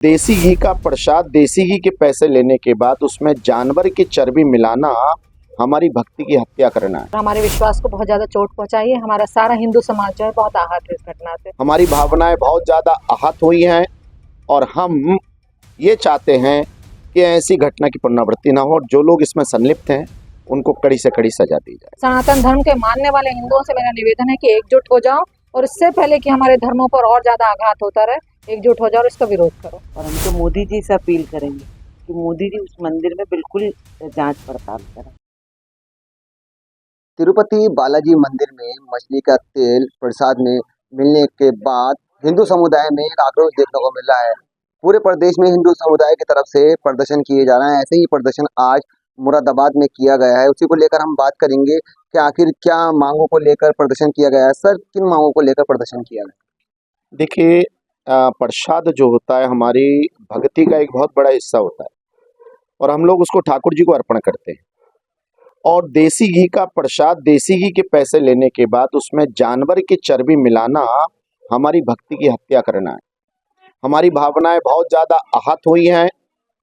देसी घी का प्रसाद, देसी घी के पैसे लेने के बाद उसमें जानवर की चर्बी मिलाना हमारी भक्ति की हत्या करना है। हमारे विश्वास को बहुत ज्यादा चोट पहुंचाई है। हमारा सारा हिंदू समाज जो है बहुत आहत है इस घटना से। हमारी भावनाएं बहुत ज्यादा आहत हुई हैं और हम ये चाहते हैं कि ऐसी घटना की पुनरावृत्ति ना हो और जो लोग इसमें संलिप्त हैं उनको कड़ी से कड़ी सजा दी जाए। सनातन धर्म के मानने वाले हिंदुओं से मेरा निवेदन है कि एकजुट हो जाओ और इससे पहले कि हमारे धर्मों पर और ज्यादा आघात होता रहे, एकजुट हो जाओ और इसका विरोध करो। और हम तो मोदी जी से अपील करेंगे कि मोदी जी उस मंदिर में बिल्कुल जांच पड़ताल करें। तिरुपति बालाजी मंदिर में मछली का तेल प्रसाद में मिलने के बाद हिंदू समुदाय में एक आक्रोश देखने को मिल रहा है। पूरे प्रदेश में हिंदू समुदाय की तरफ से प्रदर्शन किए जा रहे हैं। ऐसे ही प्रदर्शन आज मुरादाबाद में किया गया है। उसी को लेकर हम बात करेंगे कि आखिर क्या मांगों को लेकर प्रदर्शन किया गया है। सर, किन मांगों को लेकर प्रदर्शन किया गया? देखिए, प्रसाद जो होता है हमारी भक्ति का एक बहुत बड़ा हिस्सा होता है और हम लोग उसको ठाकुर जी को अर्पण करते हैं। और देसी घी का प्रसाद, देसी घी के पैसे लेने के बाद उसमें जानवर की चर्बी मिलाना हमारी भक्ति की हत्या करना है। हमारी भावनाएं बहुत ज़्यादा आहत हुई हैं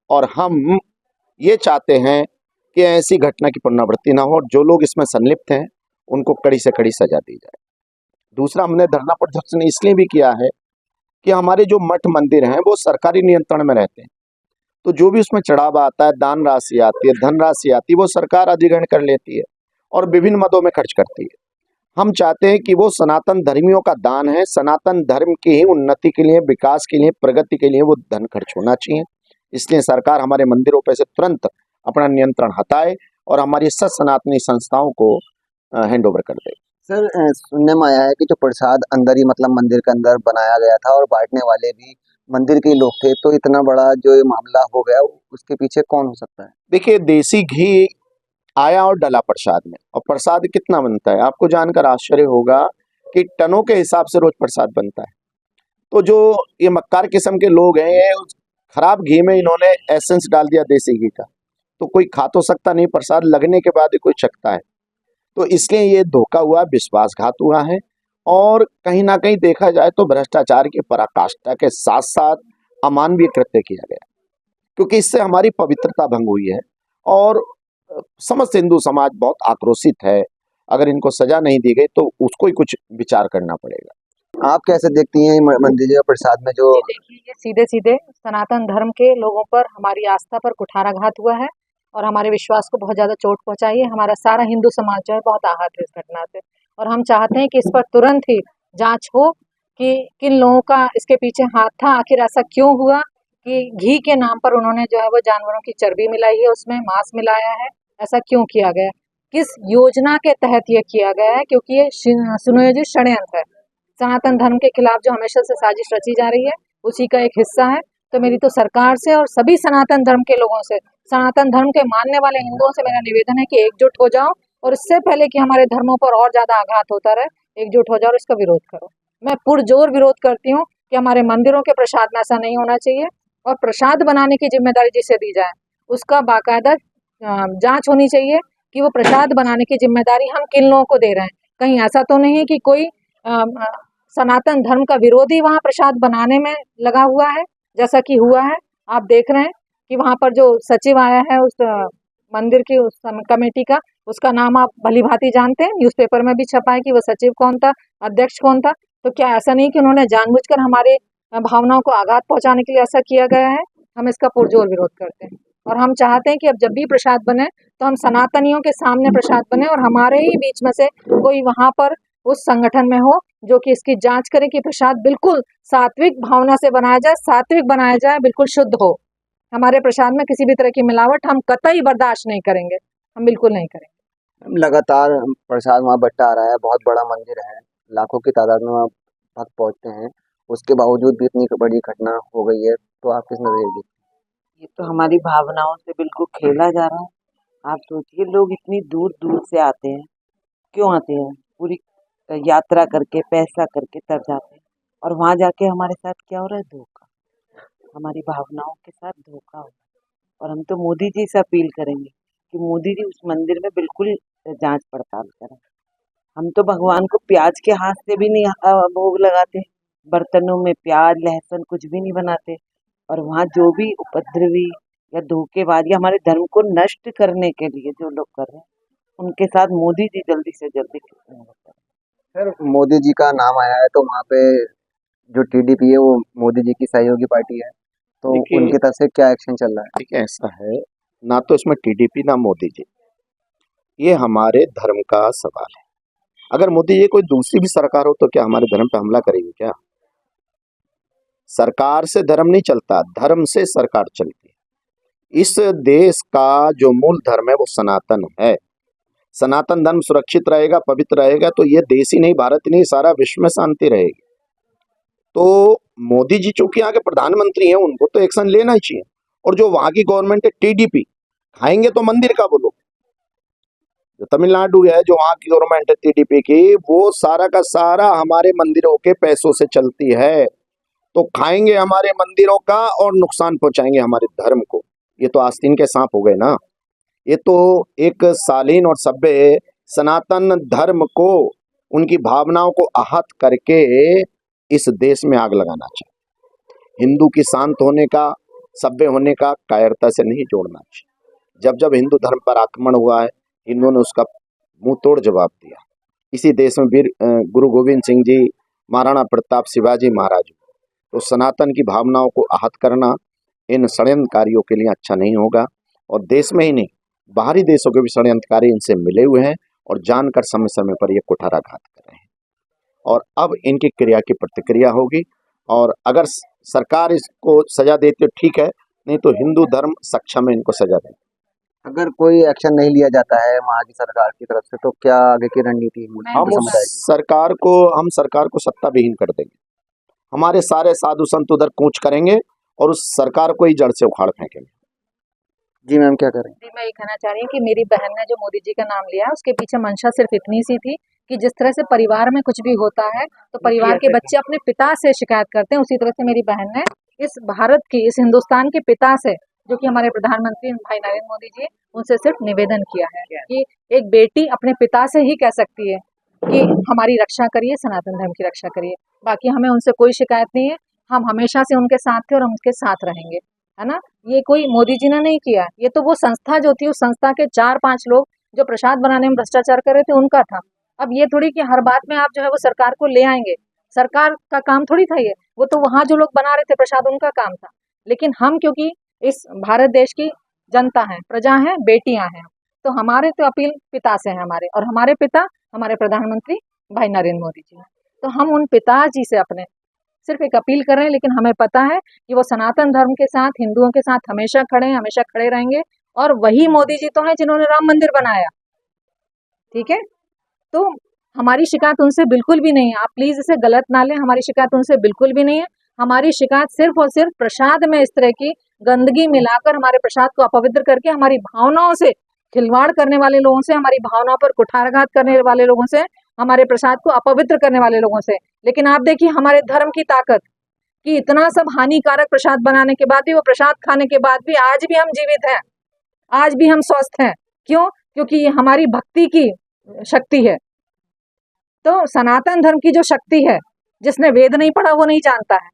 और हम ये चाहते हैं कि ऐसी घटना की पुनरावृत्ति ना हो और जो लोग इसमें संलिप्त हैं उनको कड़ी से कड़ी सजा दी जाए। दूसरा, हमने धरना प्रदर्शन इसलिए भी किया है कि हमारे जो मठ मंदिर हैं वो सरकारी नियंत्रण में रहते हैं, तो जो भी उसमें चढ़ावा आता है, दान राशि आती है, धन राशि आती है, वो सरकार अधिग्रहण कर लेती है और विभिन्न मदों में खर्च करती है। हम चाहते हैं कि वो सनातन धर्मियों का दान है, सनातन धर्म की ही उन्नति के लिए, विकास के लिए, प्रगति के लिए वो धन खर्च होना चाहिए। इसलिए सरकार हमारे मंदिरों पर से तुरंत अपना नियंत्रण हटाए और हमारी सब सनातनी संस्थाओं को हैंड ओवर कर दे। सर, सुनने में आया है कि जो प्रसाद अंदर ही मतलब मंदिर के अंदर बनाया गया था और बांटने वाले भी मंदिर के ही लोग थे, तो इतना बड़ा जो ये मामला हो गया उसके पीछे कौन हो सकता है? देखिए, देसी घी आया और डला प्रसाद में, और प्रसाद कितना बनता है आपको जानकर आश्चर्य होगा कि टनों के हिसाब से रोज प्रसाद बनता है। तो जो ये मक्कार किस्म के लोग हैं, ये उस खराब घी में इन्होंने एसेंस डाल दिया देसी घी का, तो कोई खा तो सकता नहीं, प्रसाद लगने के बाद ही कोई चखता है। तो इसलिए ये धोखा हुआ, विश्वासघात हुआ है और कहीं ना कहीं देखा जाए तो भ्रष्टाचार की पराकाष्ठा के साथ साथ अमानवीय कृत्य किया गया, क्योंकि इससे हमारी पवित्रता भंग हुई है और समस्त हिंदू समाज बहुत आक्रोशित है। अगर इनको सजा नहीं दी गई तो उसको ही कुछ विचार करना पड़ेगा। आप कैसे देखती हैं मंदिर के प्रसाद में जो देखिए, ये सीधे सीधे सनातन धर्म के लोगों पर, हमारी आस्था पर कुठाराघात हुआ है और हमारे विश्वास को बहुत ज्यादा चोट पहुंचाई है। हमारा सारा हिंदू समाज जो है बहुत आहत है इस घटना से और हम चाहते हैं कि इस पर तुरंत ही जांच हो कि किन लोगों का इसके पीछे हाथ था, आखिर ऐसा क्यों हुआ कि घी के नाम पर उन्होंने जो है वो जानवरों की चर्बी मिलाई है, उसमें मांस मिलाया है। ऐसा क्यों किया गया, किस योजना के तहत ये किया गया है, क्योंकि ये सुनियोजित षड्यंत्र है। सनातन धर्म के खिलाफ जो हमेशा से साजिश रची जा रही है उसी का एक हिस्सा है। तो मेरी तो सरकार से और सभी सनातन धर्म के लोगों से, सनातन धर्म के मानने वाले हिंदुओं से मेरा निवेदन है कि एकजुट हो जाओ और इससे पहले कि हमारे धर्मों पर और ज्यादा आघात होता रहे, एकजुट हो जाओ और इसका विरोध करो। मैं पुरजोर विरोध करती हूँ कि हमारे मंदिरों के प्रसाद में ऐसा नहीं होना चाहिए और प्रसाद बनाने की जिम्मेदारी जिसे दी जाए उसका बाकायदा जांच होनी चाहिए कि वो प्रसाद बनाने की जिम्मेदारी हम किन लोगों को दे रहे हैं। कहीं ऐसा तो नहीं है कि कोई सनातन धर्म का विरोधी वहाँ प्रसाद बनाने में लगा हुआ है, जैसा कि हुआ है। आप देख रहे हैं कि वहाँ पर जो सचिव आया है उस मंदिर की उस कमेटी का, उसका नाम आप भली भांति जानते हैं, न्यूज़पेपर में भी छपा है कि वो सचिव कौन था, अध्यक्ष कौन था। तो क्या ऐसा नहीं कि उन्होंने जानबूझकर हमारे भावनाओं को आघात पहुंचाने के लिए ऐसा किया गया है? हम इसका पुरजोर विरोध करते हैं और हम चाहते हैं कि अब जब भी प्रसाद बने तो हम सनातनियों के सामने प्रसाद बने और हमारे ही बीच में से कोई वहां पर उस संगठन में हो जो कि इसकी जांच करे कि प्रसाद बिल्कुल सात्विक भावना से बनाया जाए, सात्विक बनाया जाए, बिल्कुल शुद्ध हो। हमारे प्रसाद में किसी भी तरह की मिलावट हम कतई बर्दाश्त नहीं करेंगे, हम बिल्कुल नहीं करेंगे। लगातार प्रसाद वहाँ बंटा आ रहा है, बहुत बड़ा मंदिर है, लाखों की तादाद में वहाँ भक्त पहुँचते हैं, उसके बावजूद भी इतनी बड़ी घटना हो गई है, तो आप किस नजरिए देखते हैं? ये तो हमारी भावनाओं से बिल्कुल खेला जा रहा है। आप सोचिए, लोग इतनी दूर दूर से आते हैं, क्यों आते हैं? पूरी यात्रा करके, पैसा करके तब जाते हैं और वहाँ जाके हमारे साथ क्या हो रहा है? धोखा। हमारी भावनाओं के साथ धोखा हो रहा है और हम तो मोदी जी से अपील करेंगे कि मोदी जी उस मंदिर में बिल्कुल जांच पड़ताल करें। हम तो भगवान को प्याज के हाथ से भी नहीं भोग लगाते, बर्तनों में प्याज लहसुन कुछ भी नहीं बनाते। और वहाँ जो भी उपद्रवी या धोखेबाज या हमारे धर्म को नष्ट करने के लिए जो लोग कर रहे हैं, उनके साथ मोदी जी जल्दी से जल्दी सर मोदी जी का नाम आया है तो वहाँ पे जो टीडीपी है वो मोदी जी की सहयोगी पार्टी है, तो देखिए उनकी तरफ से क्या एक्शन चल रहा है? देखिए ऐसा है, ना तो इसमें टीडीपी ना मोदी जी, ये हमारे धर्म का सवाल है। अगर मोदी जी कोई दूसरी भी सरकार हो तो क्या हमारे धर्म पे हमला करेगी क्या? सरकार से धर्म नहीं चलता, धर्म से सरकार चलती है। इस देश का जो मूल धर्म है वो सनातन है। सनातन धर्म सुरक्षित रहेगा, पवित्र रहेगा तो ये देश ही नहीं, भारत ही नहीं, सारा विश्व में शांति रहेगी। तो मोदी जी चूंकि यहाँ के प्रधानमंत्री हैं, उनको तो एक्शन लेना ही चाहिए। और जो वहां की गवर्नमेंट है टीडीपी, खाएंगे तो मंदिर का बोलो। जो तमिलनाडु है, जो वहां की गवर्नमेंट है टीडीपी की, वो सारा का सारा हमारे मंदिरों के पैसों से चलती है। तो खाएंगे हमारे मंदिरों का और नुकसान पहुंचाएंगे हमारे धर्म को। ये तो आस्तीन के सांप हो गए ना। ये तो एक शालीन और सभ्य सनातन धर्म को, उनकी भावनाओं को आहत करके इस देश में आग लगाना चाहिए। हिंदू की शांत होने का, सभ्य होने का कायरता से नहीं जोड़ना चाहिए। जब जब हिंदू धर्म पर आक्रमण हुआ है, हिंदुओं ने उसका मुंह तोड़ जवाब दिया। इसी देश में वीर गुरु गोविंद सिंह जी, महाराणा प्रताप, शिवाजी महाराज। तो सनातन की भावनाओं को आहत करना इन षड्यंत्रकारियों के लिए अच्छा नहीं होगा। और देश में ही नहीं, बाहरी देशों के भी षड्यंत्रकारी इनसे मिले हुए हैं और जानकर समय समय पर ये कुठाराघात कर रहे हैं। और अब इनकी क्रिया की प्रतिक्रिया होगी। और अगर सरकार इसको सजा देती है ठीक है, नहीं तो हिंदू धर्म सक्षम है इनको सजा देती। अगर कोई एक्शन नहीं लिया जाता है वहाँ की सरकार की तरफ से तो क्या आगे की रणनीति है मैं हिंदू हम समुदाय की? सरकार को सत्ता विहीन कर देंगे। हमारे सारे साधु संत उधर कूच करेंगे और उस सरकार को ही जड़ से उखाड़ फेंकेंगे। जी मैम क्या करें? जी, मैं ये कहना चाह रही हूँ कि मेरी बहन ने जो मोदी जी का नाम लिया, उसके पीछे मंशा सिर्फ इतनी सी थी कि जिस तरह से परिवार में कुछ भी होता है तो परिवार के बच्चे अपने पिता से शिकायत करते हैं, उसी तरह से मेरी बहन ने इस भारत की, इस हिंदुस्तान के पिता से, जो कि हमारे प्रधानमंत्री भाई नरेंद्र मोदी जी, उनसे सिर्फ निवेदन किया है कि एक बेटी अपने पिता से ही कह सकती है कि हमारी रक्षा करिए, सनातन धर्म की रक्षा करिए। बाकी हमें उनसे कोई शिकायत नहीं है, हम हमेशा से उनके साथ थे और हम उनके साथ रहेंगे, है ना। ये कोई मोदी जी ने नहीं किया, ये तो वो संस्था जो थी, उस संस्था के 4-5 लोग जो प्रसाद बनाने में भ्रष्टाचार कर रहे थे, उनका था। अब ये थोड़ी कि हर बात में आप जो है वो सरकार को ले आएंगे, सरकार का काम थोड़ी था ये, वो तो वहाँ जो लोग बना रहे थे प्रसाद, उनका काम था। लेकिन हम क्योंकि इस भारत देश की जनता हैं, प्रजा हैं, बेटियां हैं, तो हमारे तो अपील पिता से है हमारे, और हमारे पिता हमारे प्रधानमंत्री भाई नरेंद्र मोदी जी हैं। तो हम उन पिताजी से अपने सिर्फ एक अपील कर रहे हैं, लेकिन हमें पता है कि वो सनातन धर्म के साथ, हिंदुओं के साथ हमेशा खड़े हैं, हमेशा खड़े रहेंगे। और वही मोदी जी तो हैं जिन्होंने राम मंदिर बनाया, ठीक है। तो हमारी शिकायत उनसे बिल्कुल भी नहीं है, आप प्लीज इसे गलत ना लें, हमारी शिकायत उनसे बिल्कुल भी नहीं है। हमारी शिकायत सिर्फ और सिर्फ प्रसाद में इस तरह की गंदगी मिलाकर हमारे प्रसाद को अपवित्र करके हमारी भावनाओं से खिलवाड़ करने वाले लोगों से, हमारी भावनाओं पर कुठाराघात करने वाले लोगों से, हमारे प्रसाद को अपवित्र करने वाले लोगों से। लेकिन आप देखिए हमारे धर्म की ताकत, कि इतना सब हानिकारक प्रसाद बनाने के बाद भी, वो प्रसाद खाने के बाद भी आज भी हम जीवित हैं, आज भी हम स्वस्थ हैं। क्यों? क्योंकि ये हमारी भक्ति की शक्ति है। तो सनातन धर्म की जो शक्ति है, जिसने वेद नहीं पढ़ा वो नहीं जानता है,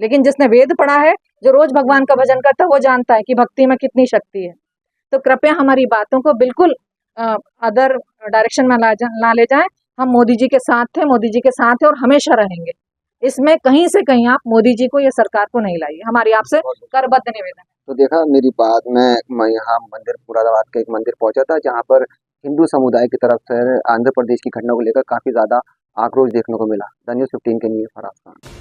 लेकिन जिसने वेद पढ़ा है, जो रोज भगवान का भजन करता है, वो जानता है कि भक्ति में कितनी शक्ति है। तो कृपया हमारी बातों को बिल्कुल अदर डायरेक्शन में ना ले जाएं। हम मोदी जी के साथ थे, मोदी जी के साथ हैं और हमेशा रहेंगे। इसमें कहीं से कहीं आप मोदी जी को या सरकार को नहीं लाइए, हमारी आपसे करबद्ध निवेदन है। तो देखा मेरी बात में, मैं यहाँ मंदिर मुरादाबाद के एक मंदिर पहुंचा था जहाँ पर हिंदू समुदाय की तरफ से आंध्र प्रदेश की घटना को लेकर काफी ज्यादा आक्रोश देखने को मिला। द न्यूज़ 15 के लिए फराज खान।